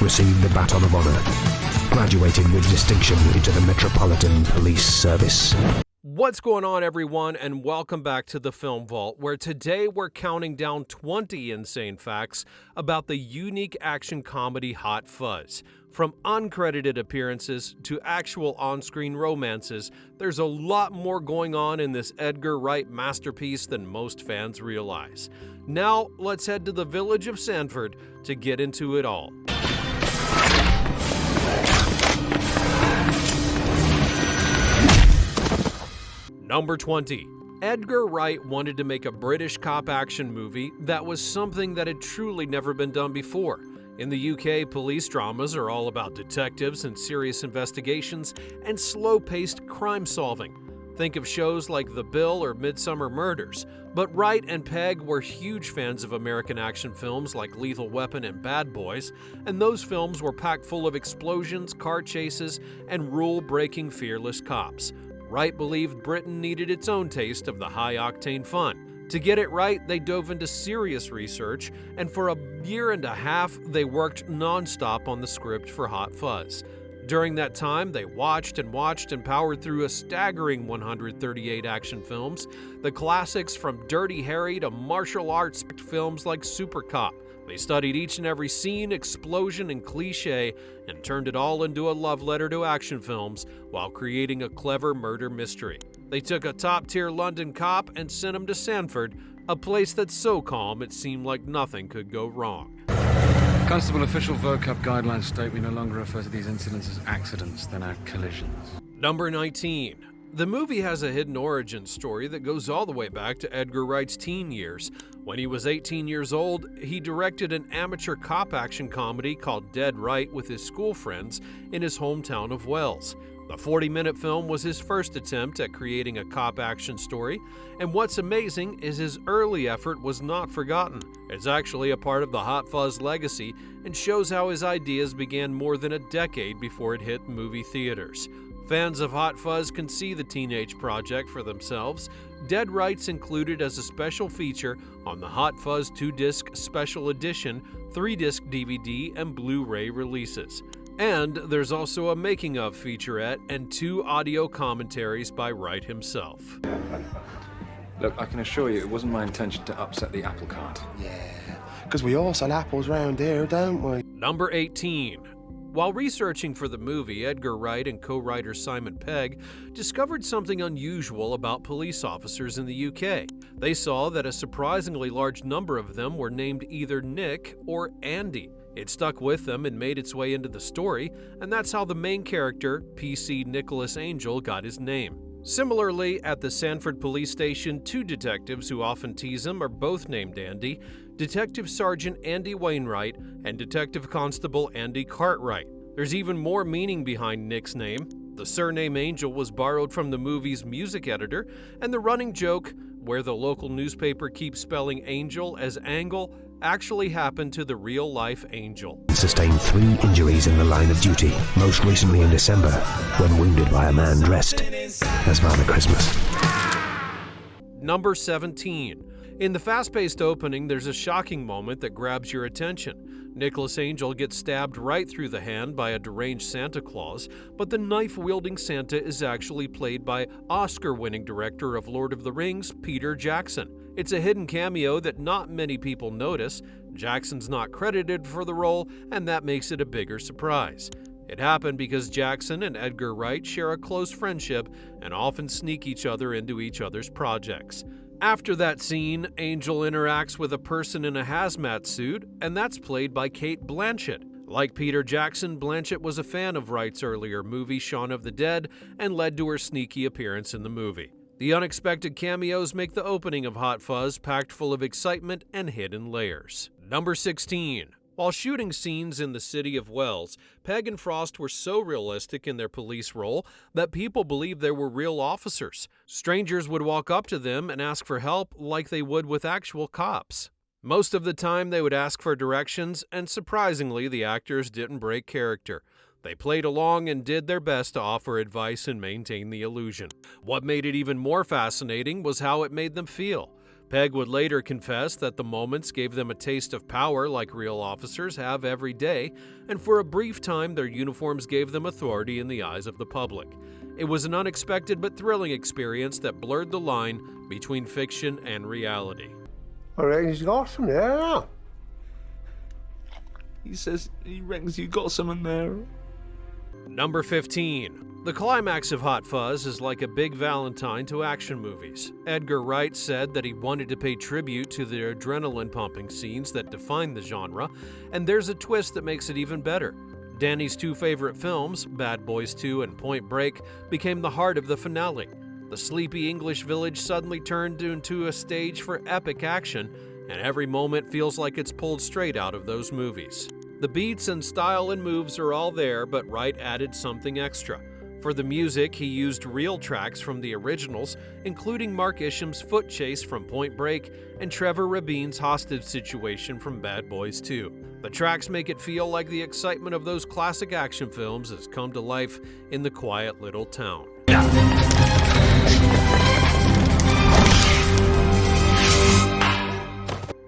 received the Baton of Honor, graduating with distinction into the Metropolitan Police Service. What's going on, everyone, and welcome back to the Film Vault, where today we're counting down 20 insane facts about the unique action comedy Hot Fuzz. From uncredited appearances to actual on-screen romances, there's a lot more going on in this Edgar Wright masterpiece than most fans realize. Now, let's head to the village of Sanford to get into it all. Number 20. Edgar Wright wanted to make a British cop action movie that was something that had truly never been done before. In the UK, police dramas are all about detectives and serious investigations and slow-paced crime solving. Think of shows like The Bill or Midsummer Murders. But Wright and Pegg were huge fans of American action films like Lethal Weapon and Bad Boys, and those films were packed full of explosions, car chases, and rule-breaking fearless cops. Wright believed Britain needed its own taste of the high-octane fun. To get it right, they dove into serious research, and for a year and a half, they worked non-stop on the script for Hot Fuzz. During that time, they watched and powered through a staggering 138 action films, the classics from Dirty Harry to martial arts films like Super Cop. They studied each and every scene, explosion, and cliche and turned it all into a love letter to action films while creating a clever murder mystery. They took a top-tier London cop and sent him to Sanford, a place that's so calm it seemed like nothing could go wrong. Constable, official vocab guidelines state we no longer refer to these incidents as accidents, then as collisions. Number 19. The movie has a hidden origin story that goes all the way back to Edgar Wright's teen years. When he was 18 years old, he directed an amateur cop action comedy called Dead Right with his school friends in his hometown of Wells. The 40-minute film was his first attempt at creating a cop action story, and what's amazing is his early effort was not forgotten. It's actually a part of the Hot Fuzz legacy and shows how his ideas began more than a decade before it hit movie theaters. Fans of Hot Fuzz can see the teenage project for themselves. Dead Right's included as a special feature on the Hot Fuzz 2-disc Special Edition, 3-disc DVD, and Blu-ray releases. And there's also a making-of featurette and 2 audio commentaries by Wright himself. Look, I can assure you it wasn't my intention to upset the apple cart. Yeah, because we all sell apples round here, don't we? Number 18. While researching for the movie, Edgar Wright and co-writer Simon Pegg discovered something unusual about police officers in the UK. They saw that a surprisingly large number of them were named either Nick or Andy. It stuck with them and made its way into the story, and that's how the main character, PC Nicholas Angel, got his name. Similarly, at the Sanford police station, 2 detectives who often tease him are both named Andy, Detective Sergeant Andy Wainwright and Detective Constable Andy Cartwright. There's even more meaning behind Nick's name. The surname Angel was borrowed from the movie's music editor, and the running joke, where the local newspaper keeps spelling Angel as Angle, actually happened to the real-life Angel. Sustained 3 injuries in the line of duty, most recently in December, when wounded by a man dressed as Father Christmas. Number 17. In the fast-paced opening, there's a shocking moment that grabs your attention. Nicholas Angel gets stabbed right through the hand by a deranged Santa Claus, but the knife-wielding Santa is actually played by Oscar-winning director of Lord of the Rings, Peter Jackson. It's a hidden cameo that not many people notice. Jackson's not credited for the role, and that makes it a bigger surprise. It happened because Jackson and Edgar Wright share a close friendship and often sneak each other into each other's projects. After that scene, Angel interacts with a person in a hazmat suit, and that's played by Cate Blanchett. Like Peter Jackson, Blanchett was a fan of Wright's earlier movie Shaun of the Dead and led to her sneaky appearance in the movie. The unexpected cameos make the opening of Hot Fuzz packed full of excitement and hidden layers. Number 16. While shooting scenes in the city of Wells, Pegg and Frost were so realistic in their police role that people believed they were real officers. Strangers would walk up to them and ask for help like they would with actual cops. Most of the time they would ask for directions, and surprisingly, the actors didn't break character. They played along and did their best to offer advice and maintain the illusion. What made it even more fascinating was how it made them feel. Pegg would later confess that the moments gave them a taste of power like real officers have every day, and for a brief time their uniforms gave them authority in the eyes of the public. It was an unexpected but thrilling experience that blurred the line between fiction and reality. I reckon he's got some there now. He says he reckons you got some in there. Number 15. The climax of Hot Fuzz is like a big Valentine to action movies. Edgar Wright said that he wanted to pay tribute to the adrenaline-pumping scenes that define the genre, and there's a twist that makes it even better. Danny's two favorite films, Bad Boys 2 and Point Break, became the heart of the finale. The sleepy English village suddenly turned into a stage for epic action, and every moment feels like it's pulled straight out of those movies. The beats and style and moves are all there, but Wright added something extra. For the music, he used real tracks from the originals, including Mark Isham's foot chase from Point Break and Trevor Rabin's hostage situation from Bad Boys 2. The tracks make it feel like the excitement of those classic action films has come to life in the quiet little town.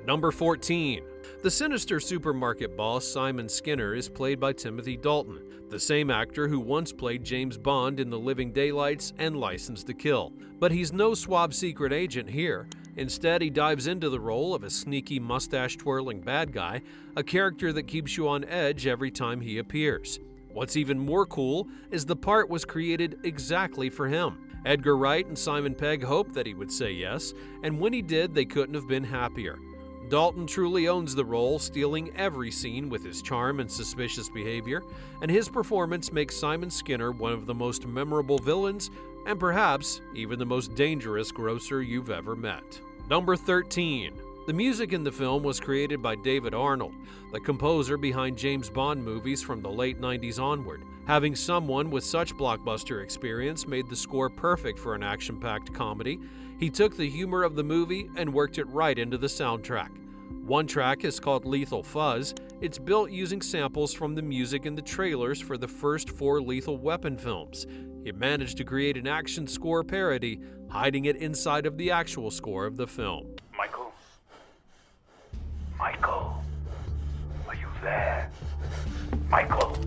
Number 14. The sinister supermarket boss Simon Skinner is played by Timothy Dalton, the same actor who once played James Bond in The Living Daylights and License to Kill. But he's no swab secret agent here. Instead, he dives into the role of a sneaky mustache-twirling bad guy, a character that keeps you on edge every time he appears. What's even more cool is the part was created exactly for him. Edgar Wright and Simon Pegg hoped that he would say yes, and when he did, they couldn't have been happier. Dalton truly owns the role, stealing every scene with his charm and suspicious behavior, and his performance makes Simon Skinner one of the most memorable villains and perhaps even the most dangerous grocer you've ever met. Number 13. The music in the film was created by David Arnold, the composer behind James Bond movies from the late 90s onward. Having someone with such blockbuster experience made the score perfect for an action-packed comedy. He took the humor of the movie and worked it right into the soundtrack. One track is called Lethal Fuzz. It's built using samples from the music in the trailers for the first 4 Lethal Weapon films. He managed to create an action score parody, hiding it inside of the actual score of the film. Michael? Michael? Are you there? Michael?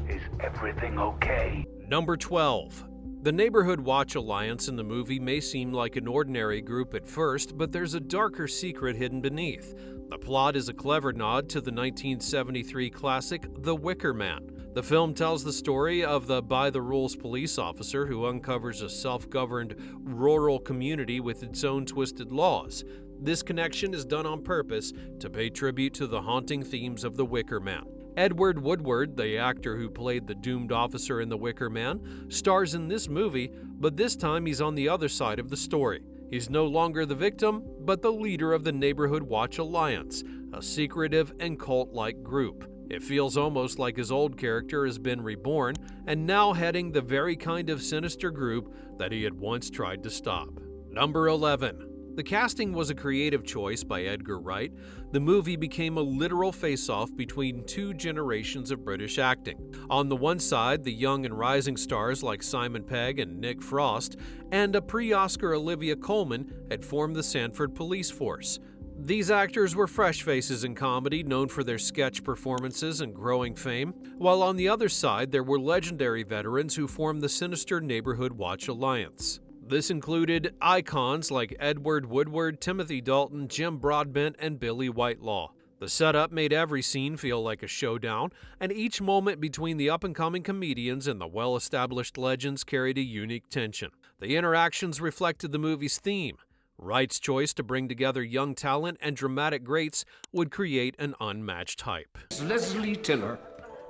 Is everything okay? Number 12. The Neighborhood Watch Alliance in the movie may seem like an ordinary group at first, but there's a darker secret hidden beneath. The plot is a clever nod to the 1973 classic The Wicker Man. The film tells the story of the by-the-rules police officer who uncovers a self-governed rural community with its own twisted laws. This connection is done on purpose to pay tribute to the haunting themes of The Wicker Man. Edward Woodward, the actor who played the doomed officer in The Wicker Man, stars in this movie, but this time he's on the other side of the story. He's no longer the victim, but the leader of the Neighborhood Watch Alliance, a secretive and cult-like group. It feels almost like his old character has been reborn and now heading the very kind of sinister group that he had once tried to stop. Number 11. The casting was a creative choice by Edgar Wright. The movie became a literal face-off between 2 generations of British acting. On the one side, the young and rising stars like Simon Pegg and Nick Frost, and a pre-Oscar Olivia Colman had formed the Sanford Police Force. These actors were fresh faces in comedy, known for their sketch performances and growing fame, while on the other side there were legendary veterans who formed the sinister Neighborhood Watch Alliance. This included icons like Edward Woodward, Timothy Dalton, Jim Broadbent, and Billy Whitelaw. The setup made every scene feel like a showdown, and each moment between the up-and-coming comedians and the well-established legends carried a unique tension. The interactions reflected the movie's theme. Wright's choice to bring together young talent and dramatic greats would create an unmatched hype. Leslie Tiller,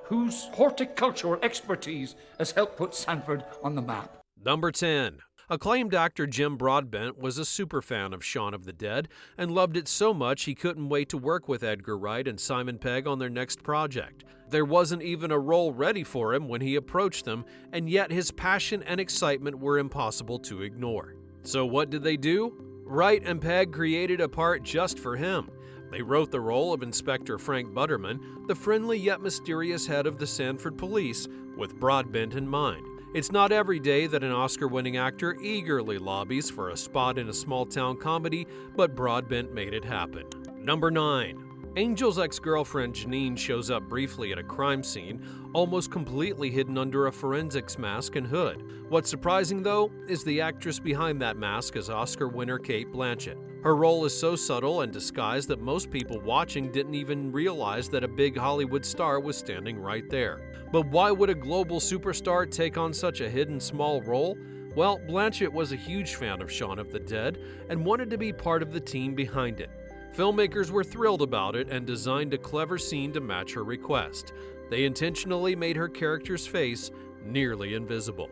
whose horticultural expertise has helped put Sanford on the map. Number 10. Acclaimed actor Jim Broadbent was a superfan of Shaun of the Dead and loved it so much he couldn't wait to work with Edgar Wright and Simon Pegg on their next project. There wasn't even a role ready for him when he approached them, and yet his passion and excitement were impossible to ignore. So what did they do? Wright and Pegg created a part just for him. They wrote the role of Inspector Frank Butterman, the friendly yet mysterious head of the Sanford Police, with Broadbent in mind. It's not every day that an Oscar-winning actor eagerly lobbies for a spot in a small-town comedy, but Broadbent made it happen. Number 9. Angel's ex-girlfriend Janine shows up briefly at a crime scene, almost completely hidden under a forensics mask and hood. What's surprising, though, is the actress behind that mask is Oscar winner Cate Blanchett. Her role is so subtle and disguised that most people watching didn't even realize that a big Hollywood star was standing right there. But why would a global superstar take on such a hidden small role? Well, Blanchett was a huge fan of Shaun of the Dead and wanted to be part of the team behind it. Filmmakers were thrilled about it and designed a clever scene to match her request. They intentionally made her character's face nearly invisible.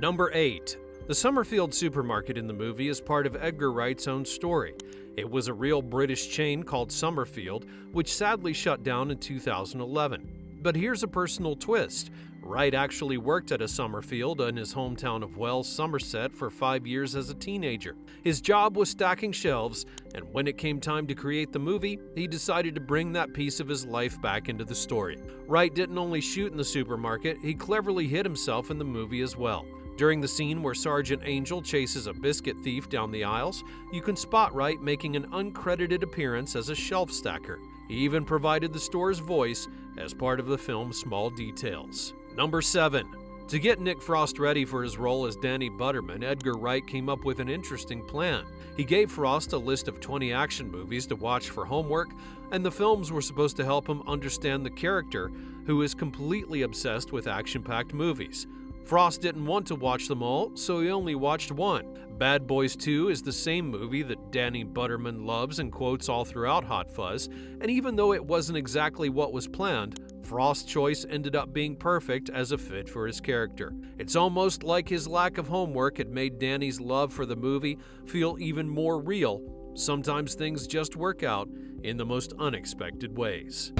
Number 8. The Summerfield supermarket in the movie is part of Edgar Wright's own story. It was a real British chain called Summerfield, which sadly shut down in 2011. But here's a personal twist. Wright actually worked at a Summerfield in his hometown of Wells, Somerset for 5 years as a teenager. His job was stacking shelves, and when it came time to create the movie, he decided to bring that piece of his life back into the story. Wright didn't only shoot in the supermarket, he cleverly hid himself in the movie as well. During the scene where Sergeant Angel chases a biscuit thief down the aisles, you can spot Wright making an uncredited appearance as a shelf stacker. He even provided the store's voice as part of the film's small details. Number 7. To get Nick Frost ready for his role as Danny Butterman, Edgar Wright came up with an interesting plan. He gave Frost a list of 20 action movies to watch for homework, and the films were supposed to help him understand the character, who is completely obsessed with action-packed movies. Frost didn't want to watch them all, so he only watched one. Bad Boys 2 is the same movie that Danny Butterman loves and quotes all throughout Hot Fuzz, and even though it wasn't exactly what was planned, Frost's choice ended up being perfect as a fit for his character. It's almost like his lack of homework had made Danny's love for the movie feel even more real. Sometimes things just work out in the most unexpected ways.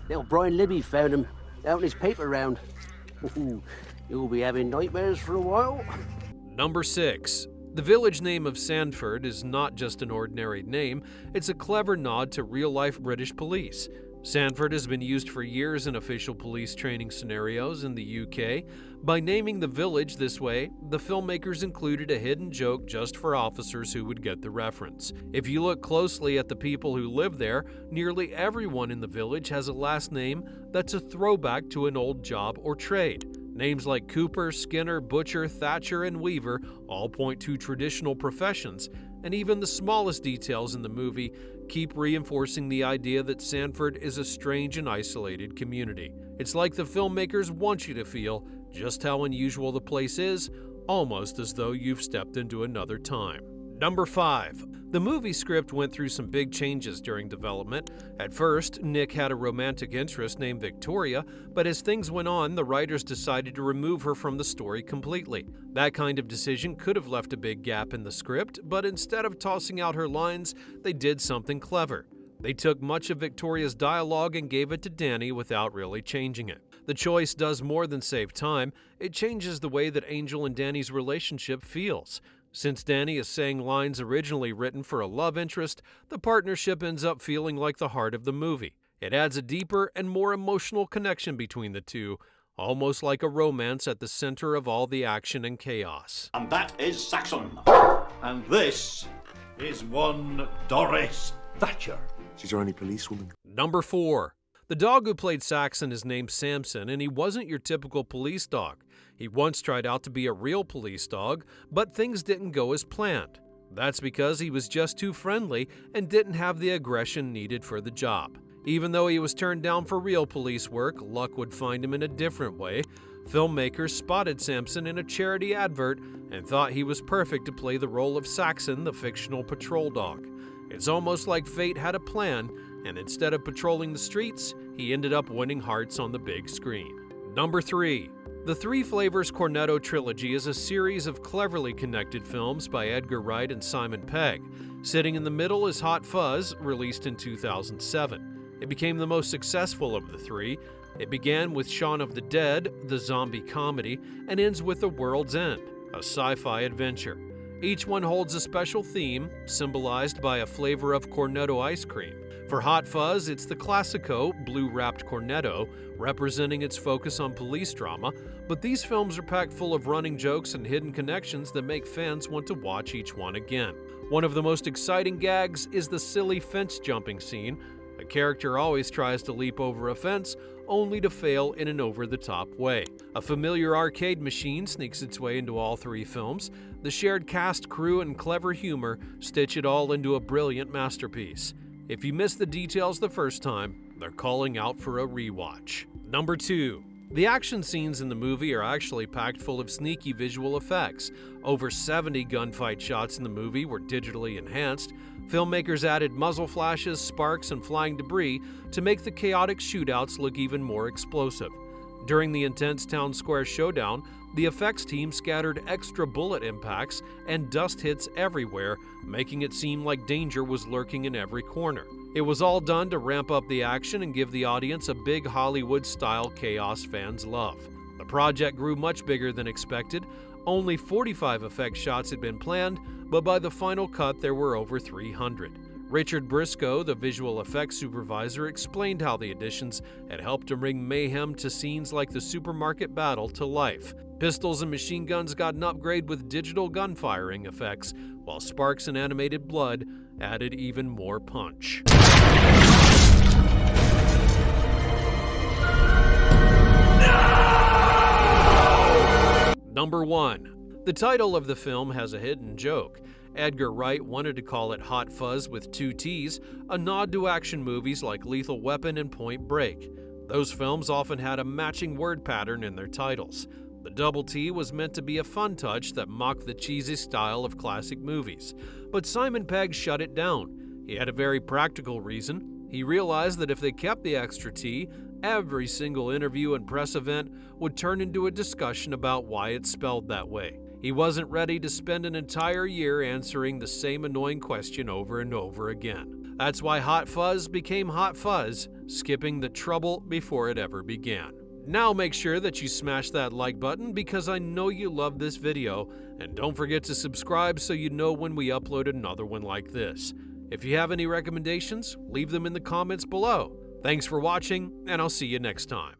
Little Brian Libby found him out in his paper round. You'll be having nightmares for a while. Number 6. The village name of Sandford is not just an ordinary name, it's a clever nod to real-life British police. Sandford has been used for years in official police training scenarios in the UK. By naming the village this way, the filmmakers included a hidden joke just for officers who would get the reference. If you look closely at the people who live there, nearly everyone in the village has a last name that's a throwback to an old job or trade. Names like Cooper, Skinner, Butcher, Thatcher, and Weaver all point to traditional professions, and even the smallest details in the movie keep reinforcing the idea that Sandford is a strange and isolated community. It's like the filmmakers want you to feel just how unusual the place is, almost as though you've stepped into another time. Number 5. The movie script went through some big changes during development. At first, Nick had a romantic interest named Victoria, but as things went on, the writers decided to remove her from the story completely. That kind of decision could have left a big gap in the script, but instead of tossing out her lines, they did something clever. They took much of Victoria's dialogue and gave it to Danny without really changing it. The choice does more than save time, it changes the way that Angel and Danny's relationship feels. Since Danny is saying lines originally written for a love interest, the partnership ends up feeling like the heart of the movie. It adds a deeper and more emotional connection between the two, almost like a romance at the center of all the action and chaos. And that is Saxon. And this is one Doris Thatcher. She's your only policewoman. Number 4. The dog who played Saxon is named Samson, and he wasn't your typical police dog. He once tried out to be a real police dog, but things didn't go as planned. That's because he was just too friendly and didn't have the aggression needed for the job. Even though he was turned down for real police work, luck would find him in a different way. Filmmakers spotted Samson in a charity advert and thought he was perfect to play the role of Saxon, the fictional patrol dog. It's almost like fate had a plan, and instead of patrolling the streets, he ended up winning hearts on the big screen. Number 3. The Three Flavours Cornetto Trilogy is a series of cleverly connected films by Edgar Wright and Simon Pegg. Sitting in the middle is Hot Fuzz, released in 2007. It became the most successful of the three. It began with Shaun of the Dead, the zombie comedy, and ends with The World's End, a sci-fi adventure. Each one holds a special theme, symbolized by a flavor of Cornetto ice cream. For Hot Fuzz, it's the Classico blue-wrapped Cornetto, representing its focus on police drama, but these films are packed full of running jokes and hidden connections that make fans want to watch each one again. One of the most exciting gags is the silly fence jumping scene. A character always tries to leap over a fence, only to fail in an over-the-top way. A familiar arcade machine sneaks its way into all three films. The shared cast, crew, and clever humor stitch it all into a brilliant masterpiece. If you missed the details the first time, they're calling out for a rewatch. Number 2. The action scenes in the movie are actually packed full of sneaky visual effects. Over 70 gunfight shots in the movie were digitally enhanced. Filmmakers added muzzle flashes, sparks, and flying debris to make the chaotic shootouts look even more explosive. During the intense town square showdown, the effects team scattered extra bullet impacts and dust hits everywhere, making it seem like danger was lurking in every corner. It was all done to ramp up the action and give the audience a big Hollywood-style chaos fans love. The project grew much bigger than expected. Only 45 effect shots had been planned, but by the final cut there were over 300. Richard Briscoe, the visual effects supervisor, explained how the additions had helped to bring mayhem to scenes like the supermarket battle to life. Pistols and machine guns got an upgrade with digital gun firing effects, while sparks and animated blood added even more punch. Number 1. The title of the film has a hidden joke. Edgar Wright wanted to call it Hot Fuzz with 2 T's, a nod to action movies like Lethal Weapon and Point Break. Those films often had a matching word pattern in their titles. The double T was meant to be a fun touch that mocked the cheesy style of classic movies, but Simon Pegg shut it down. He had a very practical reason. He realized that if they kept the extra T, every single interview and press event would turn into a discussion about why it's spelled that way. He wasn't ready to spend an entire year answering the same annoying question over and over again. That's why Hot Fuzz became Hot Fuzz, skipping the trouble before it ever began. Now make sure that you smash that like button because I know you love this video, and don't forget to subscribe so you know when we upload another one like this. If you have any recommendations, leave them in the comments below. Thanks for watching, and I'll see you next time.